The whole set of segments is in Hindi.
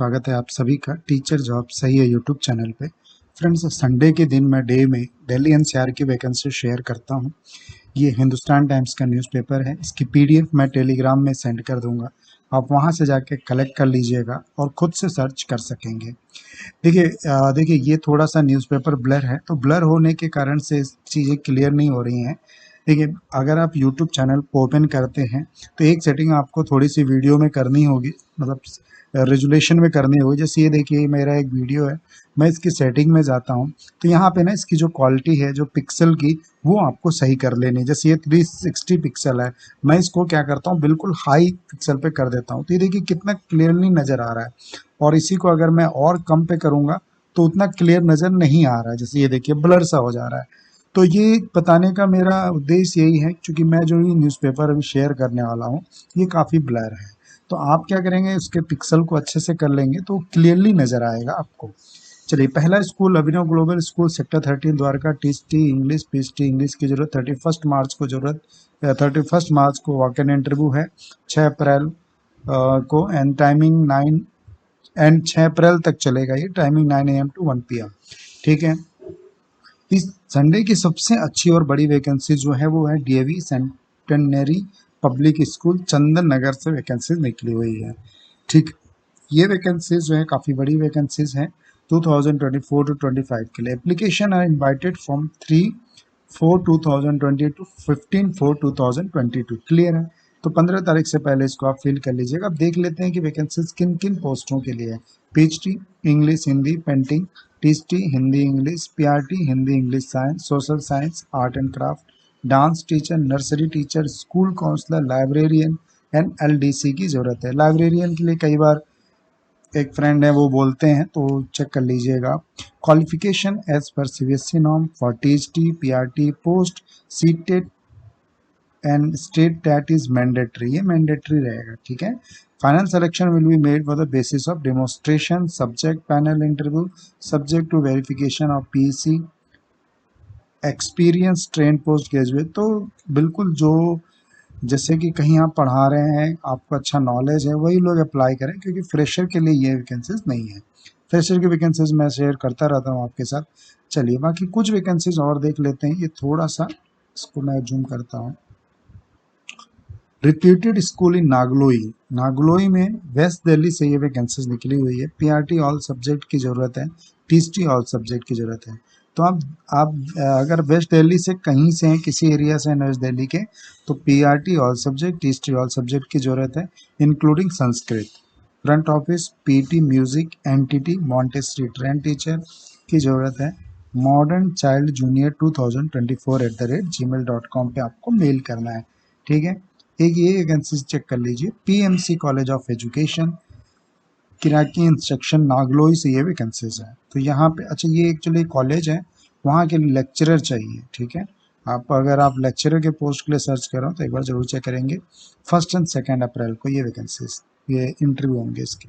स्वागत है आप सभी का टीचर जॉब सही है यूट्यूब चैनल पे। फ्रेंड्स, संडे के दिन मैं डे में दिल्ली एनसीआर की वैकेंसी शेयर करता हूँ। ये हिंदुस्तान टाइम्स का न्यूज़पेपर है। इसकी पीडीएफ मैं टेलीग्राम में सेंड कर दूंगा। आप वहाँ से जाके कलेक्ट कर लीजिएगा और खुद से सर्च कर सकेंगे। देखिए ये थोड़ा सा न्यूज़पेपर ब्लर है, तो ब्लर होने के कारण से चीज़ें क्लियर नहीं हो रही हैं। देखिए, अगर आप यूट्यूब चैनल ओपन करते हैं तो एक सेटिंग आपको थोड़ी सी वीडियो में करनी होगी, मतलब रेजुलेशन में करनी होगी। जैसे ये देखिए, मेरा एक वीडियो है, मैं इसकी सेटिंग में जाता हूँ तो यहाँ पे ना इसकी जो क्वालिटी है जो पिक्सल की, वो आपको सही कर लेनी है। जैसे ये 360 पिक्सल है, मैं इसको क्या करता हूँ, बिल्कुल हाई पिक्सल पे कर देता हूँ। तो ये देखिए कितना क्लियरली नज़र आ रहा है। और इसी को अगर मैं और कम पे करूँगा तो उतना क्लियर नज़र नहीं आ रहा है। जैसे ये देखिए ब्लर सा हो जा रहा है। तो ये बताने का मेरा उद्देश्य यही है, क्योंकि मैं जो ये न्यूज़पेपर अभी शेयर करने वाला हूँ ये काफ़ी ब्लर है। तो आप क्या करेंगे, उसके पिक्सल को अच्छे से कर लेंगे तो क्लियरली नज़र आएगा आपको। चलिए, पहला school Abhinav Global School sector 13 Dwarka, TST English PHT English की जरूरत 31 मार्च को वॉक इन इंटरव्यू है। 6 अप्रैल को एंड टाइमिंग 9 एंड 6 अप्रैल तक चलेगा। ये टाइमिंग 9 AM to 1 PM। ठीक है। इस संडे की सबसे अच्छी और बड़ी वैकेंसी जो है वो है DAV centenary public school Chandan Nagar से वैकेंसीज निकली हुई है। ठीक, ये वैकेंसीज जो है काफ़ी बड़ी वैकेंसीज हैं 2024 to 25 के लिए। Application are invited from 3/4/2020 to 15/4/2022। क्लियर है। तो 15 तारीख से पहले इसको आप फिल कर लीजिएगा। अब देख लेते हैं कि वैकेंसीज किन किन पोस्टों के लिए है। PhD English Hindi painting, TST Hindi English, PRT Hindi English science, social science, art and craft, dance teacher, nursery teacher, school counsellor, librarian and LDC की ज़रूरत है। लाइब्रेरियन के लिए कई बार एक फ्रेंड है वो बोलते हैं, तो चेक कर लीजिएगा। Qualification as per CBSE norm for THT PRT post CTET and state that is mandatory, ये मैंडेटरी रहेगा। ठीक है। Final selection will be made for the basis of demonstration subject panel interview subject to verification of PC experience train post graduate. तो बिल्कुल जो जैसे कि कहीं आप पढ़ा रहे हैं, आपको अच्छा नॉलेज है, वही लोग अप्लाई करें, क्योंकि फ्रेशर के लिए ये वैकेंसीज नहीं है। फ्रेशर की वैकेंसीज मैं शेयर करता रहता हूँ आपके साथ। चलिए, बाकी कुछ वैकेंसीज और देख लेते हैं। ये थोड़ा सा इसको मैं जूम करता हूँ। Reputed school in Nangloi, Nangloi में वेस्ट दिल्ली से ये वैकेंसीज निकली हुई है। पीआरटी ऑल सब्जेक्ट की ज़रूरत है, टीएसटी ऑल सब्जेक्ट की ज़रूरत है। तो आप अगर वेस्ट दिल्ली से कहीं से हैं, किसी एरिया से वेस्ट दिल्ली के, तो PRT all subject TST all subject की ज़रूरत है, including Sanskrit. Front office PT music NTT Montessori train teacher की ज़रूरत है। मॉडर्न चाइल्ड जूनियर 2024@gmail.com पे आपको मेल करना है। ठीक है। एक ये वैकेंसी चेक कर लीजिए। पीएमसी कॉलेज ऑफ एजुकेशन किराकी इंस्ट्रक्शन नागलोई से ये वैकेंसीज है। तो यहाँ पे अच्छा, ये एक्चुअली कॉलेज है, वहाँ के लेक्चरर चाहिए। ठीक है। अगर आप लेक्चरर के पोस्ट के लिए सर्च कर रहे हो तो एक बार जरूर चेक करेंगे। 1 और 2 अप्रैल को ये वैकेंसीज, ये इंटरव्यू होंगे इसके।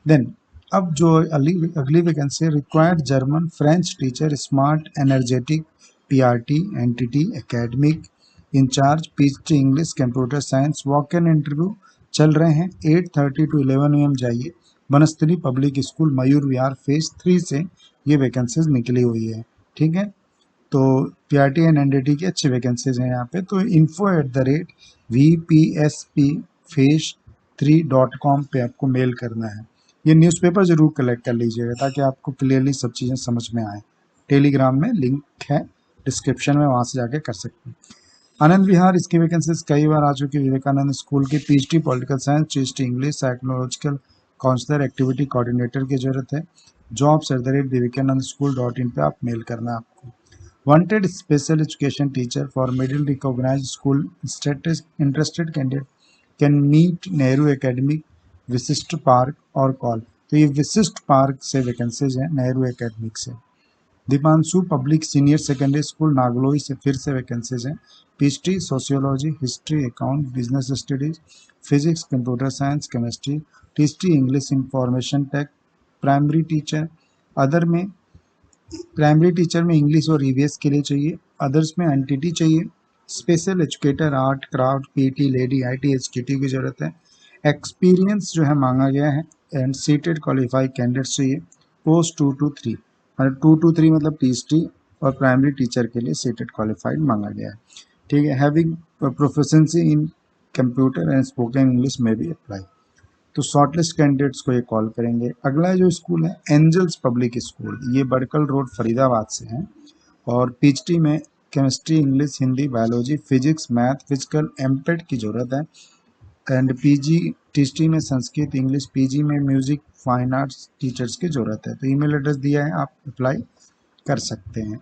देन अब जो अगली vacancy, required German French teacher smart energetic PRT NTT academic incharge PhD English computer science. Walk in interview चल रहे हैं। 8:30 to 11 AM जाइए। Banasthali public school Mayur Vihar phase 3 से ये वैकेंसीज निकली हुई है। ठीक है। तो पीआरटी एंड एनडीटी की अच्छी वैकेंसीज हैं यहाँ पे। तो info@vpspphase3.com पे आपको मेल करना है। ये न्यूज़पेपर जरूर कलेक्ट कर लीजिएगा ताकि आपको क्लियरली सब चीज़ें समझ में आए। टेलीग्राम में लिंक है डिस्क्रिप्शन में, वहाँ से जाके कर सकते हैं। आनंद विहार, इसकी वैकेंसीज कई बार आ चुकी है। विवेकानंद स्कूल की PhD political science, TST English, psychological counsellor, activity coordinator की जरूरत है। jobs@vivekanandaschool.in पे आप मेल करना है आपको। Wanted special education teacher for middle recognized school status interested candidate can meet Nehru academic विशिष्ट पार्क और कॉल। तो ये विशिष्ट पार्क से वैकेंसीज हैं, नेहरू एकेडमिक से। Deepanshu public senior secondary school Nangloi से फिर से वैकेंसीज हैं। PhD sociology, history, account, business studies, physics, computer science, chemistry, TST English information tech, primary teacher. Other में प्राइमरी टीचर में इंग्लिश और ईवीएस के लिए चाहिए। अदर्स में एनटीटी चाहिए। Special educator art craft PT lady IT HTT की ज़रूरत है। एक्सपीरियंस जो है मांगा गया है एंड सीटेड क्वालिफाइड कैंडिडेट्स चाहिए। पोस्ट 2 to 3 मतलब 2 to 3 मतलब टीएसटी और प्राइमरी टीचर के लिए सीटेड क्वालिफाइड मांगा गया है। ठीक है, having proficiency in computer and spoken English में भी अप्लाई। तो शॉर्टलिस्ट कैंडिडेट्स को ये कॉल करेंगे। अगला जो स्कूल है एंजल्स पब्लिक स्कूल, ये बड़कल रोड फरीदाबाद से है और पीएचडी में chemistry, English, Hindi, biology, physics, math, physical, MPEd की ज़रूरत है एंड पीजी टीएचडी में संस्कृत, इंग्लिश, पीजी में म्यूजिक, फाइन आर्ट्स टीचर्स की ज़रूरत है। तो ईमेल एड्रेस दिया है, आप अप्लाई कर सकते हैं।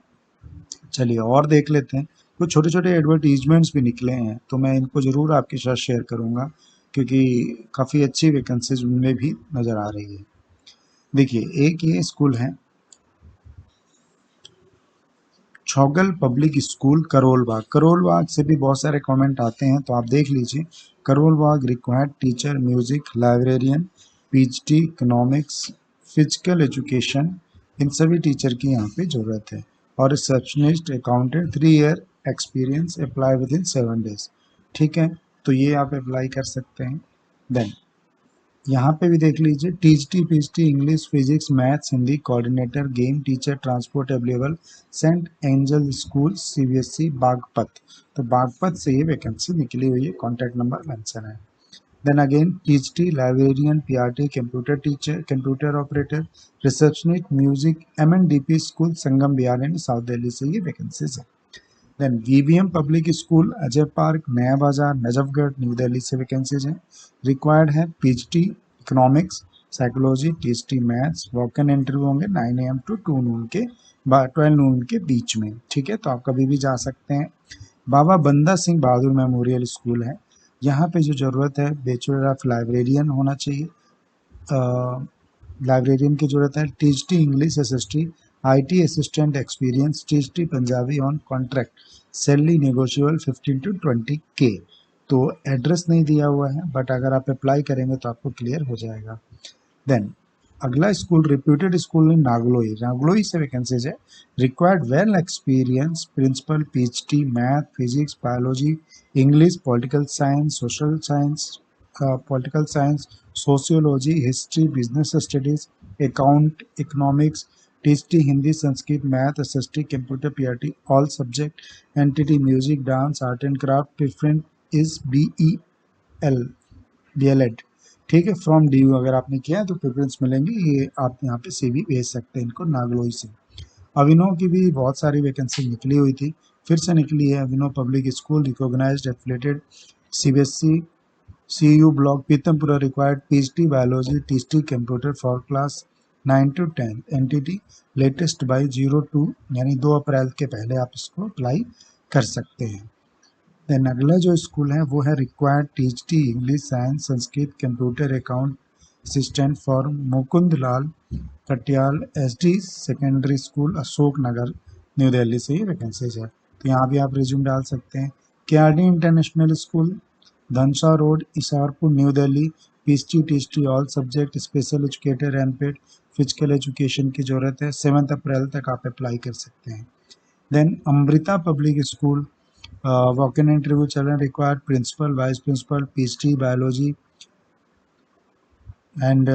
चलिए और देख लेते हैं, कुछ छोटे छोटे एडवर्टीजमेंट्स भी निकले हैं तो मैं इनको ज़रूर आपके साथ शेयर करूंगा क्योंकि काफ़ी अच्छी वैकेंसीज उनमें भी नज़र आ रही है। देखिए एक ये स्कूल है छौगल पब्लिक स्कूल करोल बाग। करोल बाग से भी बहुत सारे कमेंट आते हैं तो आप देख लीजिए। Karol Bagh required teacher, music, librarian, PhD, economics, physical education, इन सभी टीचर की यहाँ पे ज़रूरत है और receptionist, accountant, 3 year experience, apply with in 7 days। ठीक है, तो ये आप अप्लाई कर सकते हैं। देन यहाँ पे भी देख लीजिए THT, PhD, English, physics, maths, Hindi, coordinator, game teacher, transport available, Saint Angel school, CBSE, Baghpat. तो बागपत से ये वैकेंसी निकली हुई है, कॉन्टैक्ट नंबर मेंशन है। Then again THT, librarian, PRT, computer teacher, computer operator, receptionist, music, MNDP school, Sangam Bihar यानी साउथ दिल्ली से ये वैकेंसीज है। Then VVM public school, Ajay park, Naya Bazar, Najafgarh, new Delhi से वैकेंसीज हैं। रिक्वायर्ड है PhD economics, psychology, TST maths. Walk in interview होंगे 9 AM to 2 नून के 12 नून के बीच में। ठीक है, तो आप कभी भी जा सकते हैं। बाबा बंदा सिंह बहादुर मेमोरियल स्कूल है, यहाँ पे जो ज़रूरत है बैचलर ऑफ लाइब्रेरियन होना चाहिए। लाइब्रेरियन की ज़रूरत है। THT English, SST, IT assistant experience, THT Punjabi on contract, salary negotiable 15 to 20K। तो एड्रेस नहीं दिया हुआ है बट अगर आप अप्लाई करेंगे तो आपको क्लियर हो जाएगा। देन अगला school reputed school in Nangloi, Nangloi से वैकेंसीज है। Required well experience principal, PhD, math, physics, biology, English, political science, social science, political science, sociology, history, business studies, account, economics, THT Hindi, Sanskrit, math, SST, computer, PRT, all subject, NTT, music, dance, art and craft, preference is BEL, DElEd. ठीक है, फ्रॉम डीयू अगर आपने किया है तो प्रेफरेंस मिलेंगे। ये आप यहाँ पे सीवी भेज सकते हैं इनको नागलोई से। अभिनव की भी बहुत सारी वैकेंसी निकली हुई थी, फिर से निकली है। Abhinav public school, recognised affiliated, CBSE, CU block, Pitampura. Required PhD biology, THT computer for class 9 to 10, NTT latest by 02 यानी 2 अप्रैल के पहले आप इसको अप्लाई कर सकते हैं। देन अगला जो स्कूल है वो है required THT English, science, Sanskrit, computer, account assistant for Mukund Lal Katyal SD secondary school, Ashok Nagar, new Delhi से ये वैकेंसीज है। तो यहाँ भी आप रिज्यूम डाल सकते हैं। KRD international school, Dhansa road, Isarpur, new Delhi, PhD, THT, all subject, special educator, MPEd, physical education की ज़रूरत है। 7 अप्रैल तक आप अप्लाई कर सकते हैं। Then Amrita public school, walk in interview चल रहा है। Required principal, vice principal, PhD biology and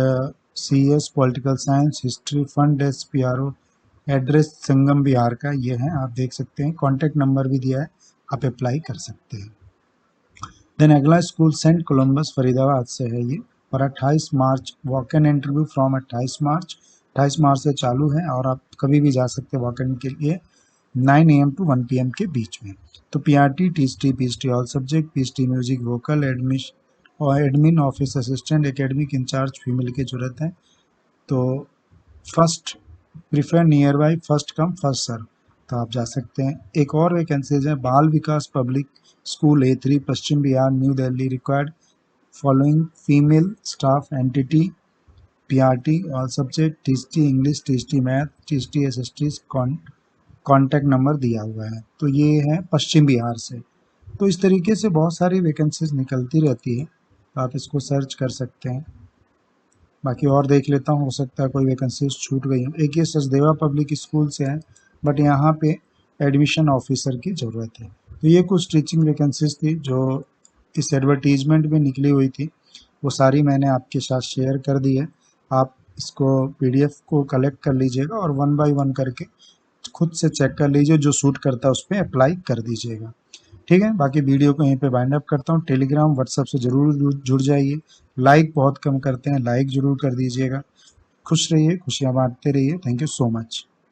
CS, political science, history, fund desk, PRO. Address Sangam Bihar का ये है, आप देख सकते हैं। कॉन्टैक्ट नंबर भी दिया है, आप अप्लाई कर सकते हैं। देन अगला स्कूल सेंट कोलम्बस फरीदाबाद से है ये और 28 मार्च वॉक इन इंटरव्यू फ्रॉम 28 मार्च से चालू है और आप कभी भी जा सकते हैं वॉक इन के लिए 9 AM to 1 PM के बीच में। तो PRT, THT, PhD all subject, PhD music, vocal, admin, office assistant, academic incharge female की जरूरत है। तो first prefer near by, first come first serve, तो आप जा सकते हैं। एक और वैकेंसीज है Bal Vikas public school A3, Paschim Bihar, new Delhi. Required following female staff, NTT, PRT all subject, THT English, THT math, THT SST. Contact number दिया हुआ है। तो ये है पश्चिम बिहार से। तो इस तरीके से बहुत सारी वैकेंसीज निकलती रहती है, तो आप इसको सर्च कर सकते हैं। बाकी और देख लेता हूँ, हो सकता है कोई वैकेंसीज छूट गई हो। एक ये सचदेवा पब्लिक स्कूल से है बट यहाँ पे एडमिशन ऑफिसर की ज़रूरत है। तो ये कुछ टीचिंग वैकेंसीज थी जो इस एडवर्टीजमेंट में निकली हुई थी, वो सारी मैंने आपके साथ शेयर कर दी है। आप इसको PDF को कलेक्ट कर लीजिएगा और 1 बाय 1 करके खुद से चेक कर लीजिए, जो सूट करता है उस पर अप्लाई कर दीजिएगा। ठीक है, बाकी वीडियो को यहीं पे वाइंड अप करता हूँ। टेलीग्राम व्हाट्सएप से ज़रूर जुड़ जाइए। लाइक बहुत कम करते हैं, लाइक ज़रूर कर दीजिएगा। खुश रहिए, खुशियाँ बांटते रहिए। Thank you so much.